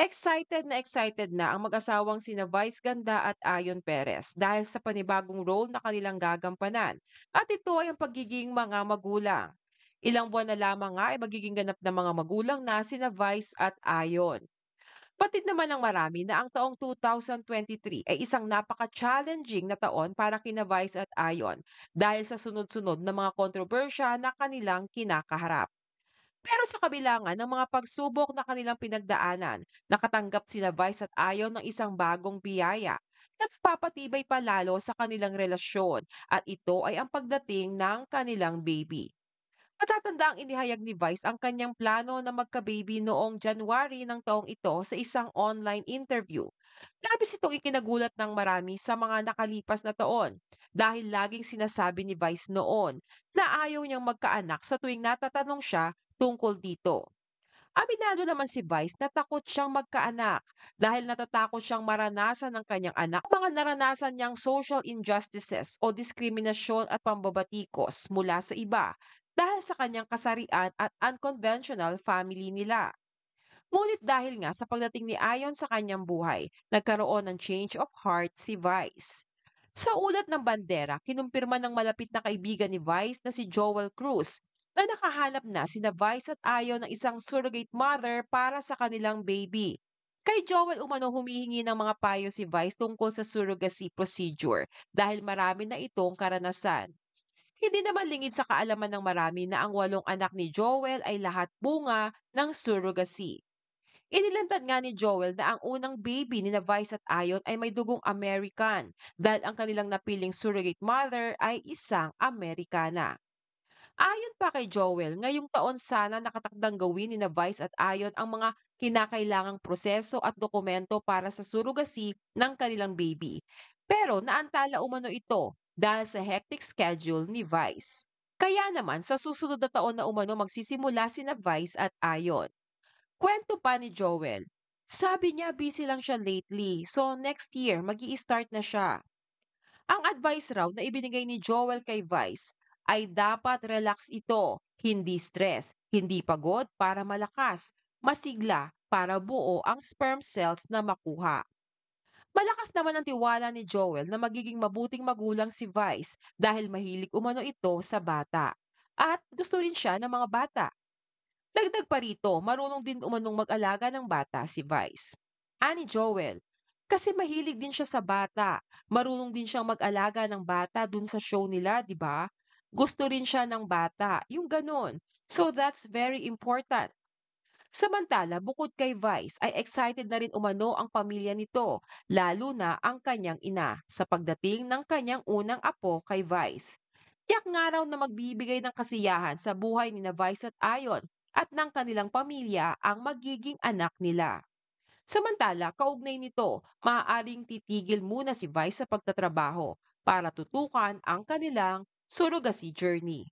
Excited na ang mag-asawang sina Vice Ganda at Ayon Perez dahil sa panibagong role na kanilang gagampanan at ito ay ang pagiging mga magulang. Ilang buwan na lamang nga ay magiging ganap na mga magulang na sina Vice at Ayon. Batid naman ng marami na ang taong 2023 ay isang napaka-challenging na taon para kina Vice at Ayon dahil sa sunod-sunod na mga kontrobersya na kanilang kinakaharap. Pero sa kabila nga ng mga pagsubok na kanilang pinagdaanan, nakatanggap sina Vice at Ayon ng isang bagong biyaya na magpapatibay pa lalo sa kanilang relasyon at ito ay ang pagdating ng kanilang baby. Matatanda ang inihayag ni Vice ang kanyang plano na magka-baby noong January ng taong ito sa isang online interview. Labis itong ikinagulat ng marami sa mga nakalipas na taon dahil laging sinasabi ni Vice noon na ayaw niyang magkaanak sa tuwing natatanong siya tungkol dito. Aminado naman si Vice na takot siyang magkaanak dahil natatakot siyang maranasan ng kanyang anak ang mga naranasan niyang social injustices o diskriminasyon at pambabatikos mula sa iba dahil sa kanyang kasarian at unconventional family nila. Ngunit dahil nga sa pagdating ni Ayon sa kanyang buhay, nagkaroon ng change of heart si Vice. Sa ulat ng bandera, kinumpirma ng malapit na kaibigan ni Vice na si Joel Cruz na nakahanap na sina Vice at Ayon ng isang surrogate mother para sa kanilang baby. Kay Joel umano humihingi ng mga payo si Vice tungkol sa surrogacy procedure dahil marami na itong karanasan. Hindi naman lingid sa kaalaman ng marami na ang 8 anak ni Joel ay lahat bunga ng surrogacy. Inilantad nga ni Joel na ang unang baby ni na Vice at Ayon ay may dugong American dahil ang kanilang napiling surrogate mother ay isang Amerikana. Ayon pa kay Joel, ngayong taon sana nakatakdang gawin ni na Vice at Ayon ang mga kinakailangang proseso at dokumento para sa surrogacy ng kanilang baby. Pero naantala umano ito dahil sa hectic schedule ni Vice. Kaya naman sa susunod na taon na umano magsisimula sina Vice at Ayon. Kwento pa ni Joel, sabi niya busy lang siya lately, so next year start na siya. Ang advice raw na ibinigay ni Joel kay Vice ay dapat relax ito, hindi stress, hindi pagod para malakas, masigla para buo ang sperm cells na makuha. Malakas naman ang tiwala ni Joel na magiging mabuting magulang si Vice dahil mahilig umano ito sa bata. At gusto rin siya ng mga bata. Dagdag pa rito, marunong din umanong mag-alaga ng bata si Vice. Ani Joel, kasi mahilig din siya sa bata. Marunong din siyang mag-alaga ng bata dun sa show nila, di ba? Gusto rin siya ng bata, yung ganun. So that's very important. Samantala, bukod kay Vice, ay excited na rin umano ang pamilya nito, lalo na ang kanyang ina, sa pagdating ng kanyang unang apo kay Vice. Tiyak nga raw na magbibigay ng kasiyahan sa buhay ni na Vice at Ayon at ng kanilang pamilya ang magiging anak nila. Samantala, kaugnay nito, maaaring titigil muna si Vice sa pagtatrabaho para tutukan ang kanilang surrogacy journey.